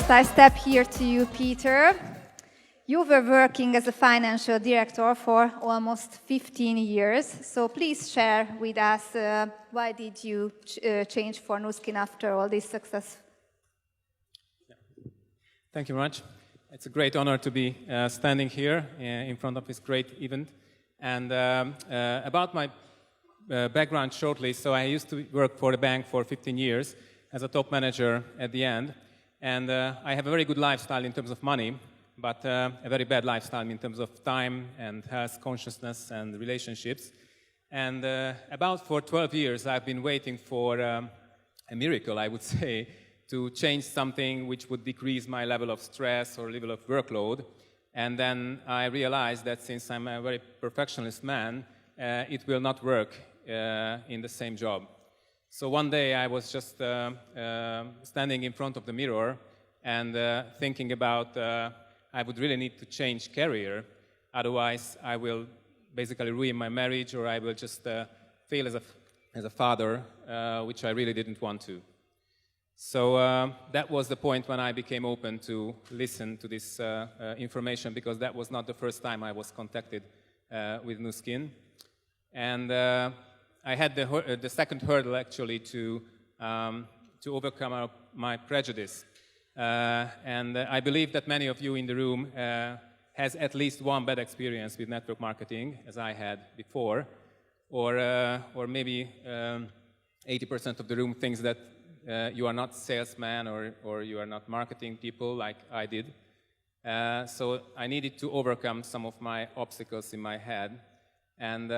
First, I step here to you, Peter. You were working as a financial director for almost 15 years. So please share with us why did you change for Nu Skin after all this success? Thank you very much. It's a great honor to be standing here in front of this great event. And about my background shortly, so I used to work for the bank for 15 years as a top manager at the end. And I have a very good lifestyle in terms of money, but a very bad lifestyle in terms of time and health consciousness and relationships. And about for 12 years, I've been waiting for a miracle, I would say, to change something which would decrease my level of stress or level of workload. And then I realized that since I'm a very perfectionist man, it will not work in the same job. So one day I was just standing in front of the mirror and thinking about I would really need to change career, otherwise I will basically ruin my marriage or I will just fail as a father, which I really didn't want to. So that was the point when I became open to listen to this information, because that was not the first time I was contacted with Nu Skin. And I had the second hurdle actually to overcome my prejudice. And I believe that many of you in the room has at least one bad experience with network marketing, as I had before, or maybe 80% of the room thinks that you are not salesman or you are not marketing people like I did. So I needed to overcome some of my obstacles in my head. And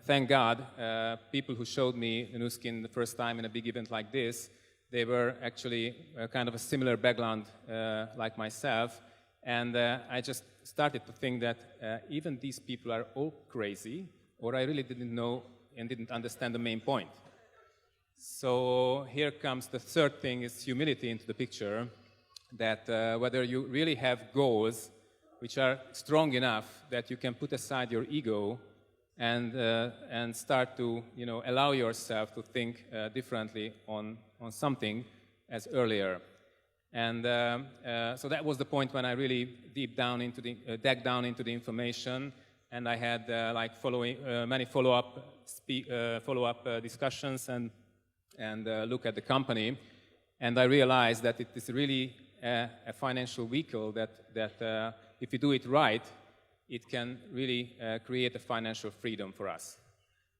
thank God, people who showed me Nu Skin the first time in a big event like this, they were actually kind of a similar background like myself. And I just started to think that even these people are all crazy, or I really didn't know and didn't understand the main point. So here comes the third thing, is humility into the picture, that whether you really have goals which are strong enough that you can put aside your ego and start to allow yourself to think differently on something as earlier. And so that was the point when I really dug down into the information, and I had many follow-up discussions and look at the company, and I realized that it is really a financial vehicle that if you do it right, it can really create a financial freedom for us.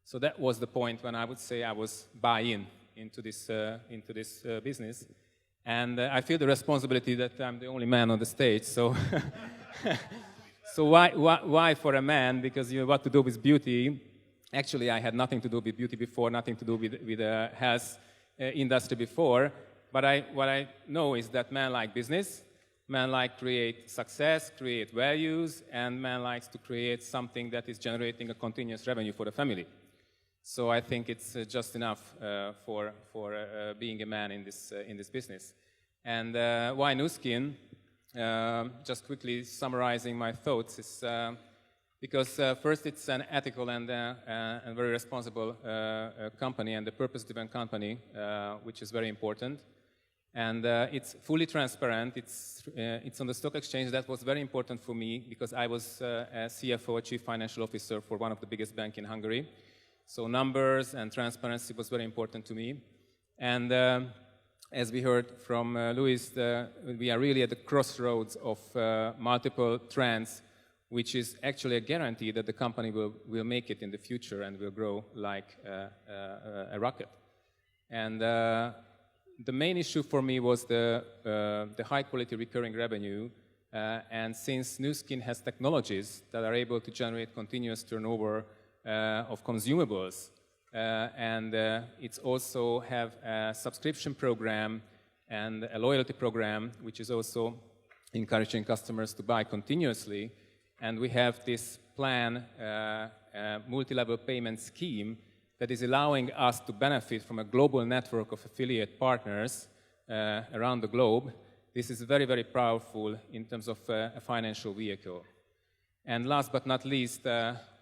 So that was the point when I would say I was buy-in into this business, and I feel the responsibility that I'm the only man on the stage. So, so why for a man? Because what to do with beauty? Actually, I had nothing to do with beauty before, nothing to do with the health industry before. But what I know is that men like business, men like create success, create values, and man likes to create something that is generating a continuous revenue for the family. So I think it's just enough for being a man in this business. And why Nu Skin? Just quickly summarizing my thoughts is. Because first, it's an ethical and very responsible company, and a purpose-driven company, which is very important. And it's fully transparent. It's on the stock exchange. That was very important for me because I was a CFO, a Chief Financial Officer for one of the biggest banks in Hungary. So numbers and transparency was very important to me. And as we heard from Luis, we are really at the crossroads of multiple trends, which is actually a guarantee that the company will make it in the future and will grow like a rocket. And the main issue for me was the high-quality recurring revenue. And since Nu Skin has technologies that are able to generate continuous turnover of consumables, and it's also have a subscription program and a loyalty program, which is also encouraging customers to buy continuously. And we have this plan, multi-level payment scheme, that is allowing us to benefit from a global network of affiliate partners around the globe. This is very, very powerful in terms of a financial vehicle. And last but not least,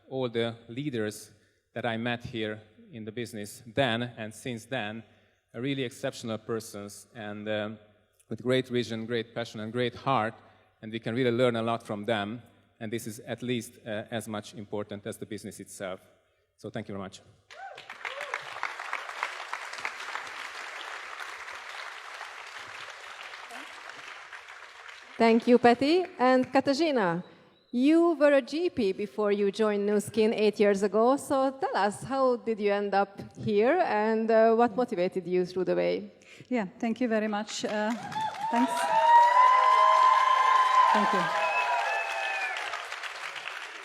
all the leaders that I met here in the business then and since then are really exceptional persons and with great vision, great passion, and great heart, and we can really learn a lot from them. And this is at least as much important as the business itself. So thank you very much. Thank you, Peti. And Katarzyna, you were a GP before you joined Nu Skin 8 years ago. So tell us, how did you end up here, and what motivated you through the way? Yeah, thank you very much. Thanks. Thank you.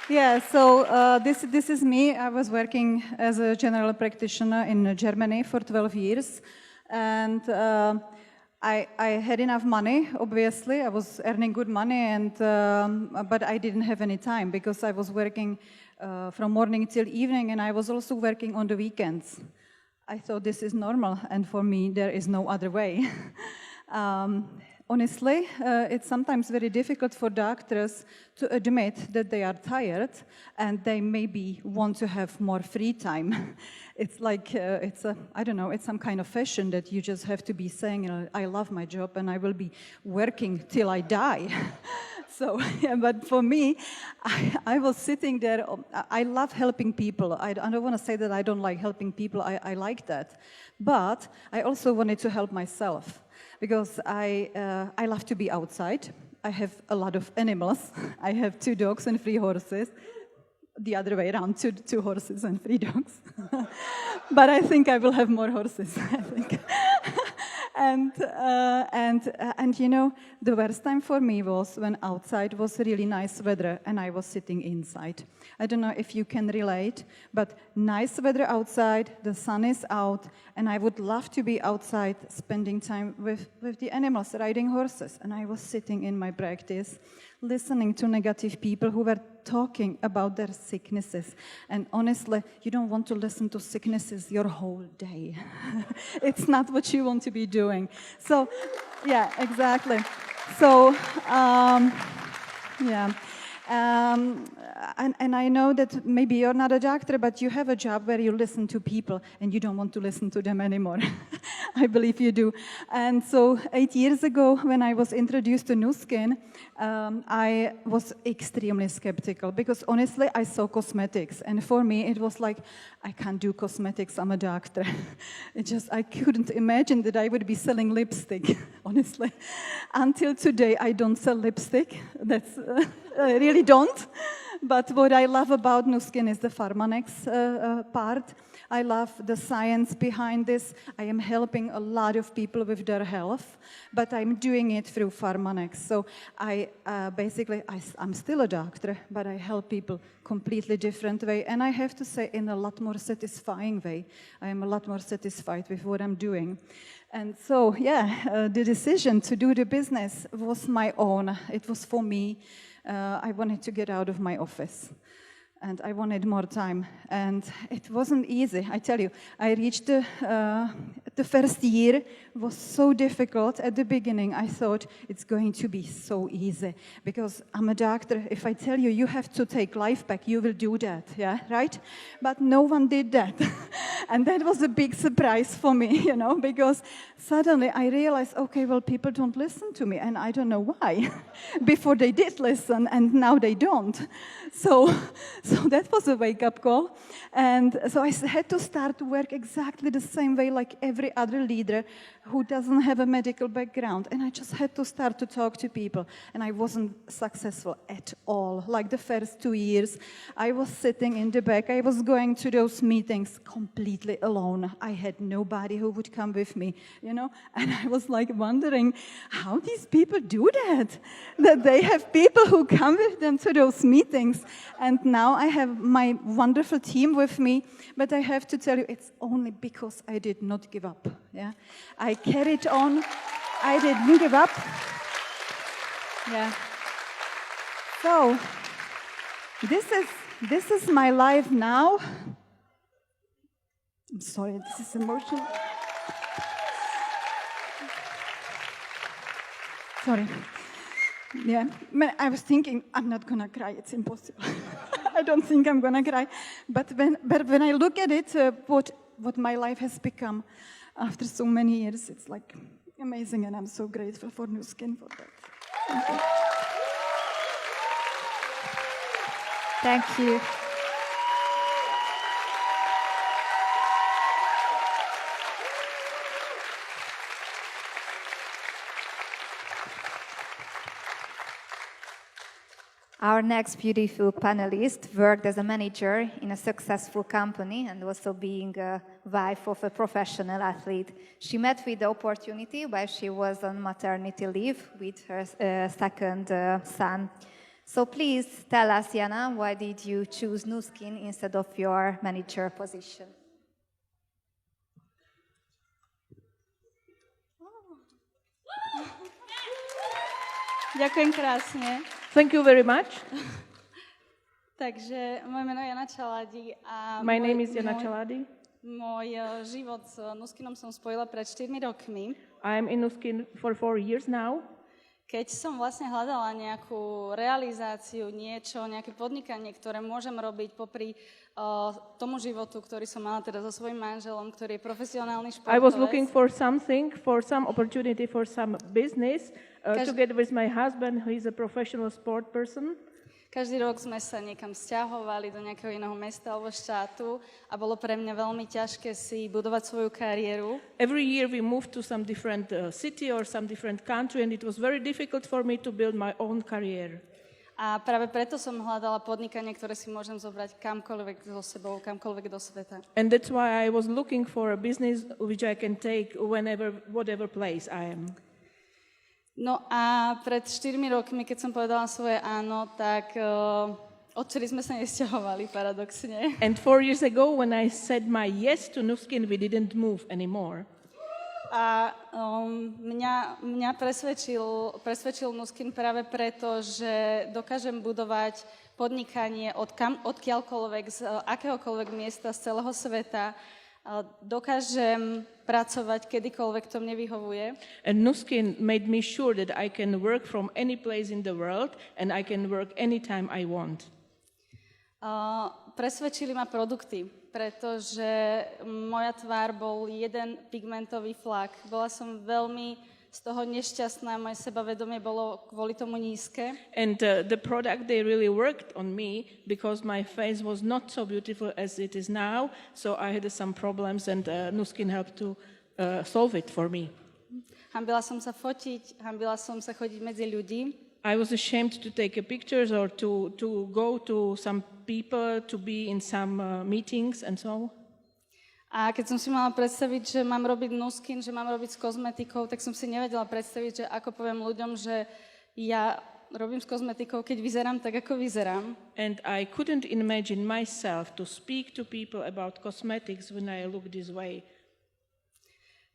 Yeah, so this is me. I was working as a general practitioner in Germany for 12 years, and I had enough money, obviously. I was earning good money, and but I didn't have any time because I was working from morning till evening, and I was also working on the weekends. I thought this is normal, and for me, there is no other way. Honestly, it's sometimes very difficult for doctors to admit that they are tired and they maybe want to have more free time. It's like, I don't know, it's some kind of fashion that you just have to be saying, you know, I love my job and I will be working till I die. So, yeah, but for me, I was sitting there. I love helping people. I don't want to say that I don't like helping people. I like that. But I also wanted to help myself because I love to be outside. I have a lot of animals. I have 2 dogs and 3 horses. The other way around, 2 horses and 3 dogs. But I think I will have more horses, I think. And you know, the worst time for me was when outside was really nice weather and I was sitting inside. I don't know if you can relate, but nice weather outside, the sun is out, and I would love to be outside spending time with the animals, riding horses. And I was sitting in my practice, listening to negative people who were talking about their sicknesses. And honestly, you don't want to listen to sicknesses your whole day. It's not what you want to be doing. So, yeah, exactly. So, yeah. And I know that maybe you're not a doctor, but you have a job where you listen to people and you don't want to listen to them anymore. I believe you do. And so 8 years ago, when I was introduced to Nu Skin, I was extremely skeptical because honestly, I saw cosmetics. And for me, it was like, I can't do cosmetics, I'm a doctor. I couldn't imagine that I would be selling lipstick, honestly. Until today, I don't sell lipstick. That's I really don't. But what I love about Nu Skin is the Pharmanex part. I love the science behind this. I am helping a lot of people with their health, but I'm doing it through Pharmanex. So I'm still a doctor, but I help people completely different way. And I have to say, in a lot more satisfying way. I am a lot more satisfied with what I'm doing. And so, yeah, the decision to do the business was my own. It was for me. I wanted to get out of my office, and I wanted more time, and it wasn't easy, I tell you. I reached the first year was so difficult. At the beginning, I thought it's going to be so easy, because I'm a doctor. If I tell you, you have to take life back, you will do that, yeah, right? But no one did that. And that was a big surprise for me, you know, because suddenly I realized, okay, well, people don't listen to me, and I don't know why. Before they did listen, and now they don't. So that was a wake-up call. And so I had to start to work exactly the same way like every other leader who doesn't have a medical background. And I just had to start to talk to people. And I wasn't successful at all. Like the first 2 years, I was sitting in the back. I was going to those meetings completely alone. I had nobody who would come with me, you know. And I was like wondering how these people do that they have people who come with them to those meetings. And now I have my wonderful team with me, but I have to tell you, it's only because I did not give up. Yeah, I carried on. I didn't give up. Yeah. So this is my life now. I'm sorry, this is emotional. Sorry. Yeah, I was thinking, I'm not gonna cry, it's impossible. I don't think I'm gonna cry. But when I look at it, what my life has become after so many years, it's like, amazing, and I'm so grateful for Nu Skin for that. Thank you. Our next beautiful panelist worked as a manager in a successful company and also being a wife of a professional athlete. She met with the opportunity while she was on maternity leave with her second son. So please tell us, Jana, why did you choose Nu Skin instead of your manager position? Ďakujem krásne. Thank you very much. Takže moje meno je Jana Čaladi a My name is Jana Čaladi. Môj život s Nu Skinom som spojila pred 4 rokmi. I am in Nu Skin for 4 years now. Keď som vlastne hľadala nejakú realizáciu, nejaké podnikanie, ktoré môžem robiť popri tomu životu, ktorý som mala teda so svojím manželom, ktorý je profesionálny športovec. I was looking for something, for some opportunity, for some business, together with my husband, who is a professional sport person. Každý rok sme sa niekam sťahovali do nejakého iného mesta alebo štátu a bolo pre mňa veľmi ťažké si budovať svoju kariéru. Every year we moved to some different city or some different country, and it was very difficult for me to build my own career. A práve preto som hľadala podnikanie, ktoré si môžem zobrať kamkoľvek so sebou, kamkoľvek do sveta. And that's why I was looking for a business which I can take whatever place I am. No a pred 4 rokmi, keď som povedala svoje áno, tak odtedy sme sa nesťahovali, paradoxne. And 4 years ago, when I said my yes to Nu Skin, we didn't move anymore. A mňa presvedčil Nu Skin práve preto, že dokážem budovať podnikanie odkiaľkoľvek, z akéhokoľvek miesta z celého sveta. Dokážem pracovať kedykoľvek to mne vyhovuje. And Nu Skin made me sure that I can work from any place in the world and I can work anytime I want. Presvedčili ma produkty, pretože moja tvár bol jeden pigmentový flak. Bola som veľmi z toho nešťastná, moje sebavedomie bolo kvôli tomu nízke. And the product, they really worked on me because my face was not so beautiful as it is now, so I had some problems and Nu Skin helped to solve it for me. Hanbila som sa fotiť, hanbila som sa chodiť medzi ľudí. I was ashamed to take pictures or to go to some people, to be in some meetings and so. A keď som si mala predstaviť, že mám robiť Nu Skin, že mám robiť s kozmetikou, tak som si nevedela predstaviť, že ako poviem ľuďom, že ja robím s kozmetikou, keď vyzerám tak, ako vyzerám. And I couldn't imagine myself to speak to people about cosmetics when I look this way.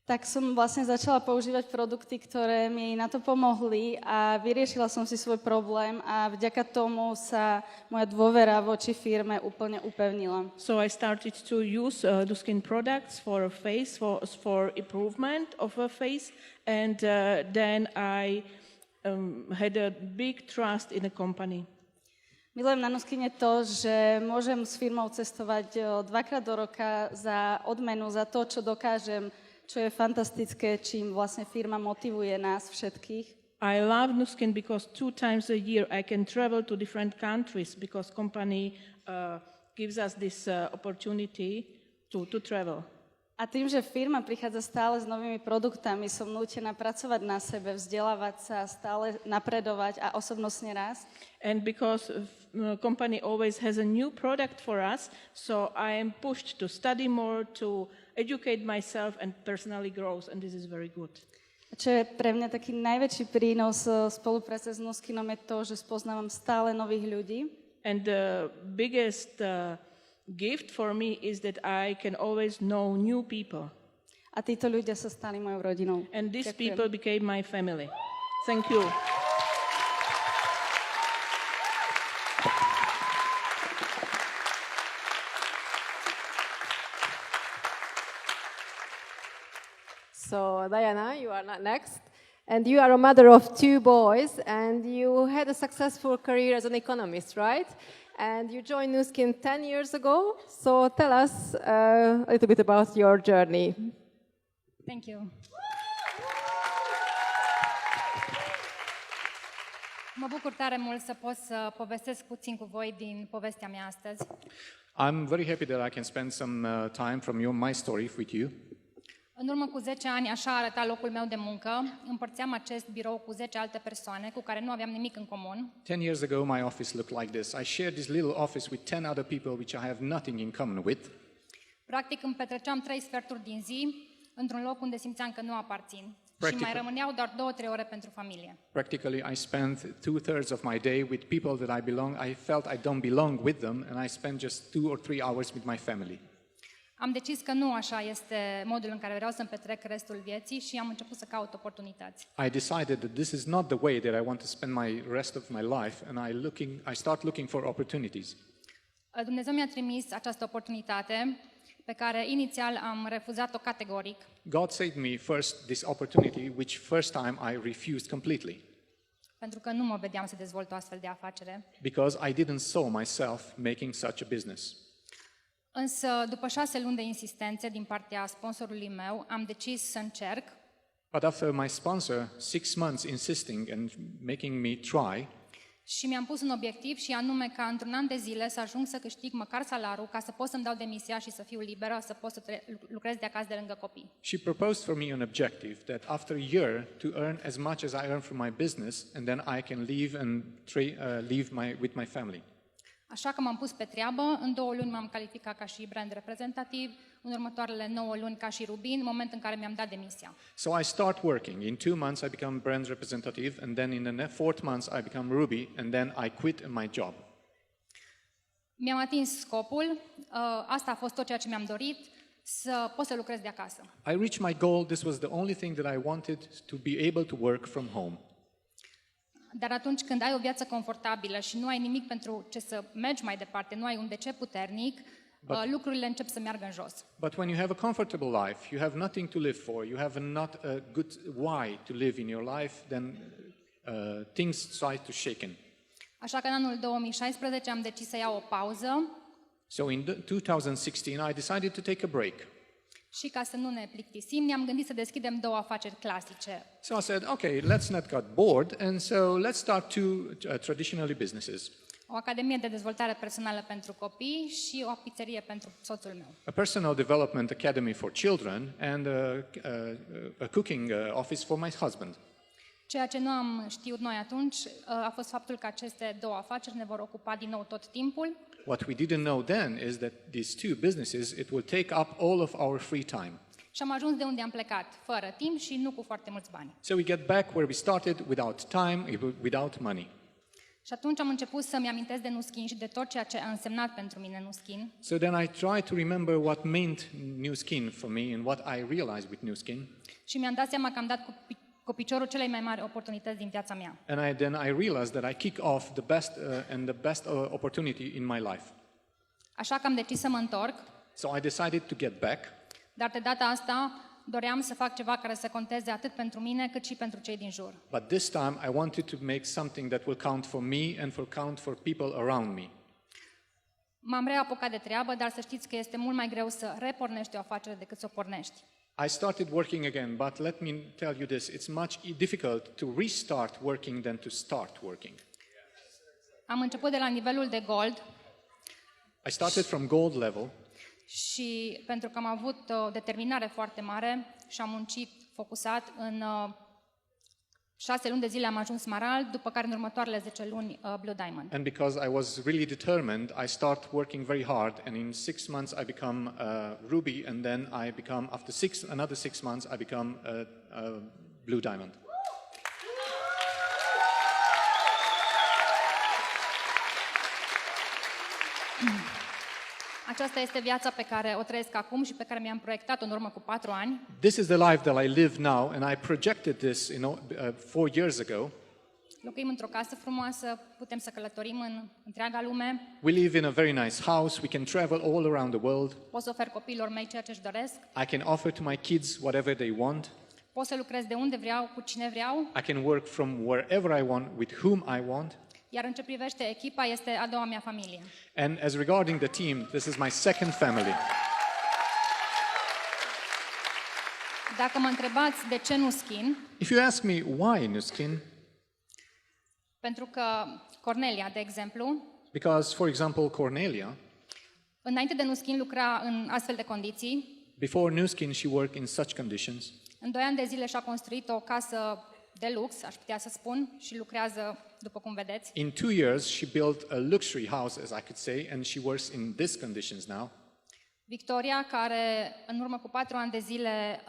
Tak som vlastne začala používať produkty, ktoré mi na to pomohli a vyriešila som si svoj problém a vďaka tomu sa moja dôvera voči firme úplne upevnila. So I started to use Nu Skin products for a face, for improvement of a face, and then I had a big trust in the company. Milujem na Nu Skine to, že môžem s firmou cestovať 2-krát do roka za odmenu, za to, čo dokážem, čo je fantastické, čím vlastne firma motivuje nás všetkých. I love Nu Skin because 2 times a year I can travel to different countries because company gives us this opportunity to travel. A tým, že firma prichádza stále s novými produktami, som nútená pracovať na sebe, vzdelávať sa, stále napredovať a osobnostne rásť. And because company always has a new product for us, so I am pushed to study more, to educate myself and personally grow, and this is very good. Čo je pre mňa taký najväčší prínos spolupráce s Nu Skinom je to, že spoznávam stále nových ľudí. And the biggest gift for me is that I can always know new people. A títo ľudia sa stali mojou rodinou. And these Ďakujem. people became my family. Thank you. So, Diana, you are next. And you are a mother of 2 boys, and you had a successful career as an economist, right? And you joined Nu Skin 10 years ago. So tell us a little bit about your journey. Thank you. Mă bucur tare mult să pot să povestesc puțin cu voi din povestea mea astăzi. I'm very happy that I can spend some time from my story with you. În urmă cu 10 ani, așa arăta locul meu de muncă. Împărțeam acest birou cu 10 alte persoane cu care nu aveam nimic în comun. 10 years ago, my office looked like this. I shared this little office with 10 other people which I have nothing in common with. Practic îmi petreceam 3 sferturi din zi într-un loc unde simțeam că nu aparțin. Și mai rămâneau doar 2-3 ore pentru familie. Practically, I spent 2/3 of my day with people that I felt I don't belong with them, and I spent just 2 or 3 hours with my family. Am decis că nu așa este modul în care vreau să-mi petrec restul vieții și am început să caut oportunități. I decided that this is not the way that I want to spend my rest of my life, and I start looking for opportunities. Dumnezeu mi-a trimis această oportunitate pe care inițial am refuzat-o categoric. God saved me first this opportunity, which first time I refused completely. Pentru că nu mă vedeam să dezvolt o astfel de afacere. Because I didn't saw myself making such a business. Însă, după 6 luni de insistențe din partea sponsorului meu, am decis să încerc. But after my sponsor 6 months insisting and making me try, și mi-am pus un obiectiv și anume ca într-un an de zile să ajung să câștig măcar salariul ca să pot să-mi dau demisia și să fiu liberă, să pot să lucrez de acasă de lângă copii. She proposed for me an objective that after a year to earn as much as I earn from my business, and then I can leave and with my family. Așa că m-am pus pe treabă, în 2 luni m-am calificat ca și brand reprezentativ, în următoarele 9 luni ca și Rubin, în momentul în care mi-am dat demisia. So I start working. In 2 months I become brand representative, and then in the 4th month I become Ruby, and then I quit my job. Mi-am atins scopul, asta a fost tot ceea ce mi-am dorit, să pot să lucrez de acasă. I reached my goal. This was the only thing that I wanted, to be able to work from home. Dar atunci când ai o viață confortabilă și nu ai nimic pentru ce să mergi mai departe, nu ai un de ce puternic, lucrurile încep să meargă în jos. But when you have a comfortable life, you have nothing to live for, you have not a good why to live in your life, then things start to shaken. Așa că în anul 2016 am decis să iau o pauză. So in 2016 I decided to take a break. Și ca să nu ne plictisim, ne-am gândit să deschidem 2 afaceri clasice. So I said, okay, let's not get bored, and so let's start 2 traditionally businesses. O academie de dezvoltare personală pentru copii și o pizzerie pentru soțul meu. A personal development academy for children and a cooking office for my husband. Ceea ce nu am știut noi atunci a fost faptul că aceste 2 afaceri ne vor ocupa din nou tot timpul. What we didn't know then is that these 2 businesses, it will take up all of our free time. Și am ajuns de unde am plecat, fără timp și nu cu foarte mulți bani. So we get back where we started, without time, without money. Și atunci am început să-mi amintesc de Nu Skin și de tot ceea ce a însemnat pentru mine Nu Skin. So then I tried to remember what meant Nu Skin for me and what I realized with Nu Skin. Și mi-am dat seama că am dat cu piciorul celei mai mari oportunități din viața mea. And then I realized that I kick off the best opportunity in my life. Așa că am decis să mă întorc. So I decided to get back. Dar de data asta doream să fac ceva care să conteze atât pentru mine cât și pentru cei din jur. But this time I wanted to make something that will count for me and count for people around me. M-am reapucat de treabă, dar să știți că este mult mai greu să repornești o afacere decât să o pornești. I started working again, but let me tell you this, it's much difficult to restart working than to start working. Am început de la nivelul de gold. I started from gold level. Și pentru că am avut o determinare foarte mare și am muncit focusat, în 6 luni de zile am ajuns smarald, după care în următoarele 10 luni Blue Diamond. And because I was really determined, I start working very hard, and in 6 months I become Ruby, and then after another 6 months I become Blue Diamond. Aceasta este viața pe care o trăiesc acum și pe care mi-am proiectat-o în urmă cu 4 ani. This is the life that I live now, and I projected this 4 years ago. Locuim într-o casă frumoasă, putem să călătorim în întreaga lume. We live in a very nice house. We can travel all around the world. Pot să ofer copiilor mei ceea ce își doresc. I can offer to my kids whatever they want. Pot să lucrez de unde vreau, cu cine vreau. I can work from wherever I want, with whom I want. Iar în ce privește echipa, este a doua mea familie. And as regarding the team, this is my second family. Dacă mă întrebați de ce Nu Skin, If you ask me why Nu Skin, Pentru că Cornelia, de exemplu, Because, for example, Cornelia, înainte de Nu Skin lucra în astfel de condiții. before Nu Skin, she worked in such conditions. În 2 ani de zile și-a construit o casă de lux, aș putea să spun, și lucrează, după cum vedeți. In 2 years, she built a luxury house, as I could say, and she works in these conditions now. Victoria, care în urmă cu 4 ani de zile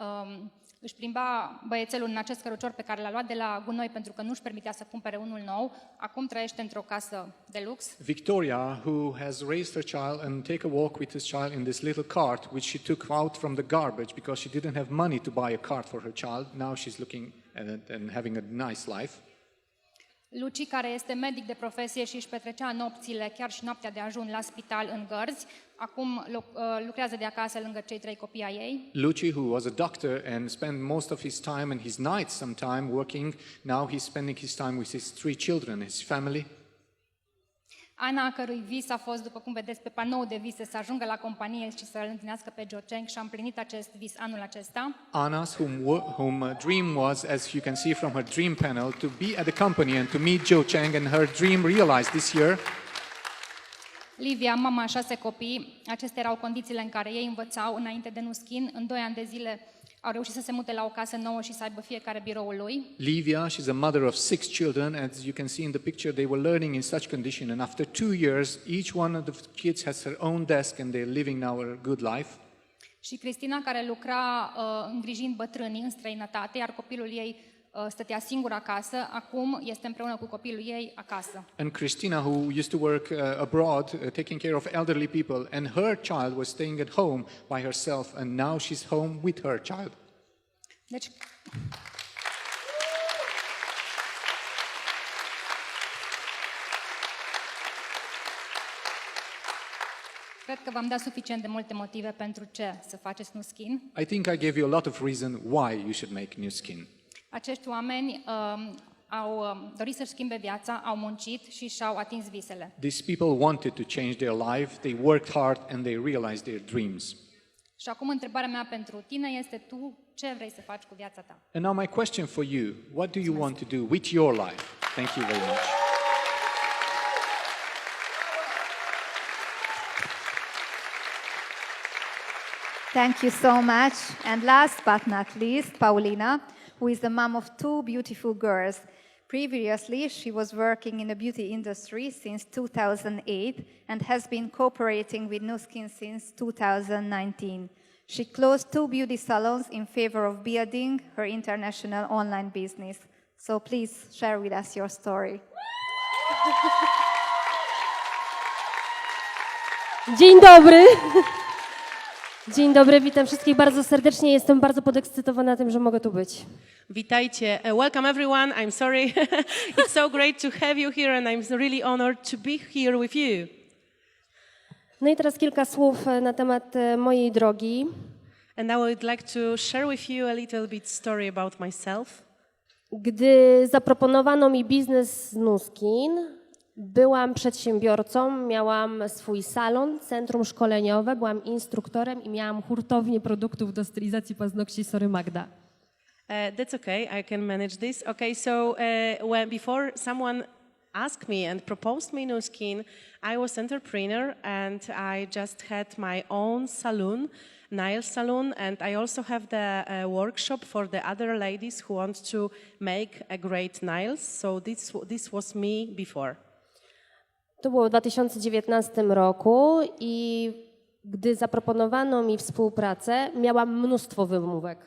își plimba băiețelul în acest cărucior pe care l-a luat de la gunoi pentru că nu își permitea să cumpere unul nou, acum trăiește într-o casă de lux. Victoria, who has raised her child and take a walk with his child in this little cart, which she took out from the garbage because she didn't have money to buy a cart for her child. Now she's looking at it and having a nice life. Luci, care este medic de profesie și își petrecea nopțile, chiar și noaptea de ajun, la spital în Gărzi, acum lucrează de acasă lângă cei 3 copii ai ei. Luci, who was a doctor and spent most of his time and his nights sometime working, now he's spending his time with his 3 children, his family. Ana, a cărui vis a fost, după cum vedeți, pe panou de vise, să ajungă la companie și să îl întâlnească pe Georgeng și a împlinit acest vis anul acesta. Anna's whom dream was, as you can see from her dream panel, to be at the company and to meet Joe Chang, and her dream realized this year. Livia, mama a 6 copii, acestea erau condițiile în care ei învățau înainte de Nu Skin. În 2 ani de zile au reușit să se mute la o casă nouă și să aibă fiecare biroul lui. Livia, she's a mother of 6 children. As you can see in the picture, they were learning in such condition, and after 2 years, each one of the kids has her own desk and they're living now a good life. Și Cristina, care lucra îngrijind bătrânii în străinătate, iar copilul ei stătea singur acasă, acum este împreună cu copilul ei acasă. And Christina, who used to work abroad, taking care of elderly people, and her child was staying at home by herself, and now she's home with her child. Deci, cred că v-am dat suficient de multe motive pentru ce să faceți Nu Skin. I think I gave you a lot of reason why you should make Nu Skin. Acești oameni au dorit să-și schimbe viața, au muncit și și-au atins visele. These people wanted to change their life, they worked hard, and they realized their dreams. Și acum întrebarea mea pentru tine este: tu ce vrei să faci cu viața ta? And now my question for you, what do you want to do with your life? Thank you very much. Thank you so much. And last but not least, Paulina, who is the mom of 2 beautiful girls. Previously, she was working in the beauty industry since 2008 and has been cooperating with Nu Skin since 2019. She closed 2 beauty salons in favor of building her international online business. So please share with us your story. Dzień dobry! Dzień dobry, witam wszystkich bardzo serdecznie. Jestem bardzo podekscytowana tym, że mogę tu być. Witajcie. Welcome everyone. I'm sorry. It's so great to have you here and I'm really honored to be here with you. No i teraz kilka słów na temat mojej drogi. And I would like to share with you a little bit story about myself. Gdy zaproponowano mi biznes z Nu Skin, byłam przedsiębiorcą, miałam swój salon, centrum szkoleniowe, byłam instruktorem i miałam hurtownię produktów do stylizacji paznokci. Sorry, Magda. That's okay, I can manage this. Okay, so when before someone asked me and proposed me Nu Skin, I was entrepreneur and I just had my own salon, nail salon, and I also have the workshop for the other ladies who want to make a great nails. So this was me before. To było w 2019 roku i gdy zaproponowano mi współpracę, miałam mnóstwo wymówek.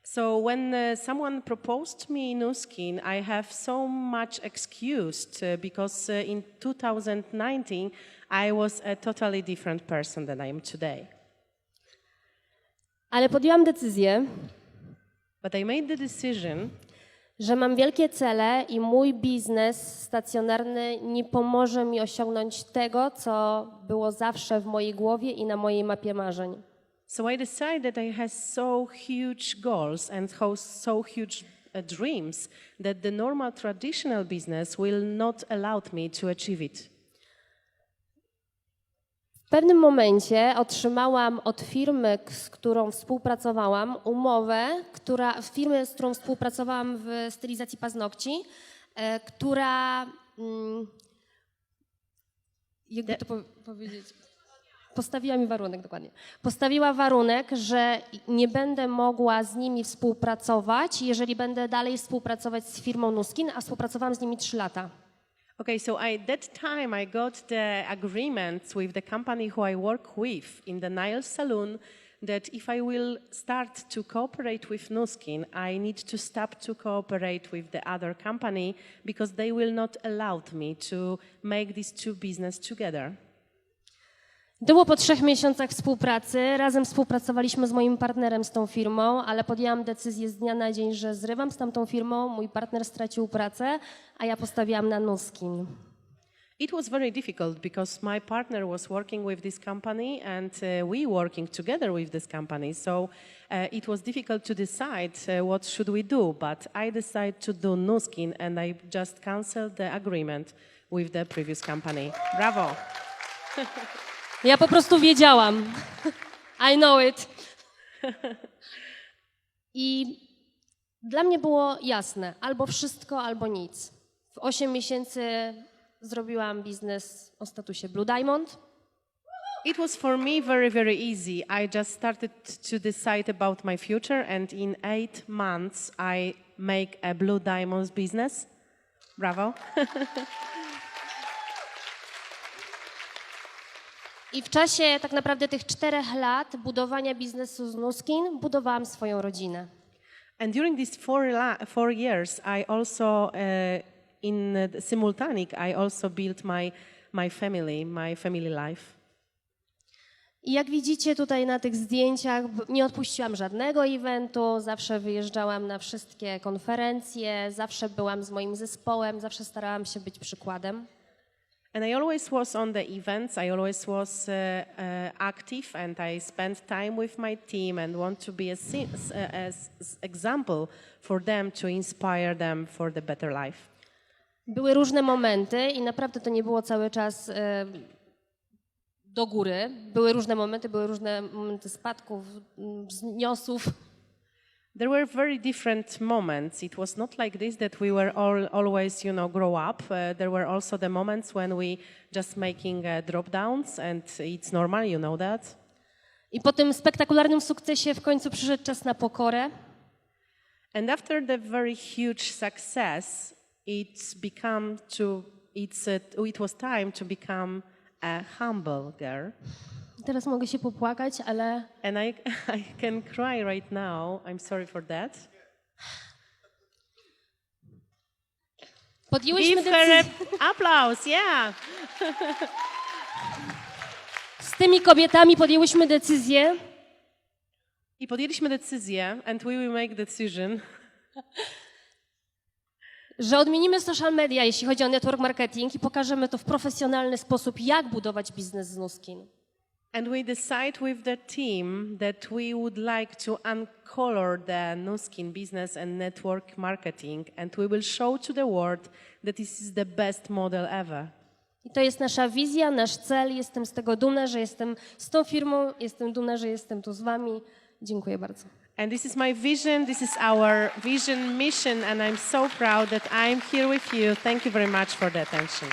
So when someone proposed me Nu Skin, I have so much excused because in 2019 I was a totally different person than I am today. Ale podjęłam decyzję, But I made the decision że mam wielkie cele i mój biznes stacjonarny nie pomoże mi osiągnąć tego, co było zawsze w mojej głowie i na mojej mapie marzeń. So I decided that I have so huge goals and so huge dreams that the normal traditional business will not allow me to achieve it. W pewnym momencie otrzymałam od firmy, z którą współpracowałam, umowę, firmy, z którą współpracowałam w stylizacji paznokci, która, jakby to powiedzieć, postawiła mi warunek, dokładnie. Postawiła warunek, że nie będę mogła z nimi współpracować, jeżeli będę dalej współpracować z firmą Nuskin, a współpracowałam z nimi 3 lata. Okay, so that time I got the agreements with the company who I work with in the nail salon that if I will start to cooperate with Nuskin, I need to stop to cooperate with the other company because they will not allow me to make these two business together. Było po 3 miesiącach współpracy. Razem współpracowaliśmy z moim partnerem z tą firmą, ale podjęłam decyzję z dnia na dzień, że zrywam z tamtą firmą. Mój partner stracił pracę, a ja postawiłam na Nuskin. It was very difficult because my partner was working with this company and we working together with this company. So it was difficult to decide what should we do, but I decided to do Nuskin and I just canceled the agreement with the previous company. Bravo! Ja po prostu wiedziałam. I know it. I dla mnie było jasne, albo wszystko, albo nic. W 8 miesięcy zrobiłam biznes o statusie Blue Diamond. It was for me very, very easy. I just started to decide about my future and in 8 months I make a Blue Diamonds business. Bravo! I w czasie tak naprawdę tych 4 lat budowania biznesu z Nuskin budowałam swoją rodzinę. And during these 4 years, I also, simultaneously, I also built my family life. I jak widzicie tutaj na tych zdjęciach, nie odpuściłam żadnego eventu, zawsze wyjeżdżałam na wszystkie konferencje, zawsze byłam z moim zespołem, zawsze starałam się być przykładem. And I always was on the events, I always was active and I spent time with my team and want to be as example for them to inspire them for the better life. Były różne momenty i naprawdę to nie było cały czas do góry. Były różne momenty spadków, wzniosów. There were very different moments. It was not like this that we were always, grow up. There were also the moments when we just making drop downs and it's normal, you know that. I po tym spektakularnym sukcesie w końcu przyszedł czas na pokorę. And after the very huge success, it was time to become a humble girl. Teraz mogę się popłakać, ale... And I can cry right now. I'm sorry for that. Podjęłyśmy Give her decyzję... applause, yeah. Z tymi kobietami podjęłyśmy decyzję... I podjęliśmy decyzję, and we will make decision, że odmienimy social media, jeśli chodzi o network marketing i pokażemy to w profesjonalny sposób, jak budować biznes z Nuskin. And we decide with the team that we would like to uncolor the Nuskin business and network marketing, and we will show to the world that this is the best model ever. I to jest nasza wizja, nasz cel. Jestem z tego dumna, że jestem z tą firmą, jestem dumna, że jestem tu z wami. Dziękuję bardzo. And this is my vision, this is our vision mission, and I'm so proud that I'm here with you. Thank you very much for the attention.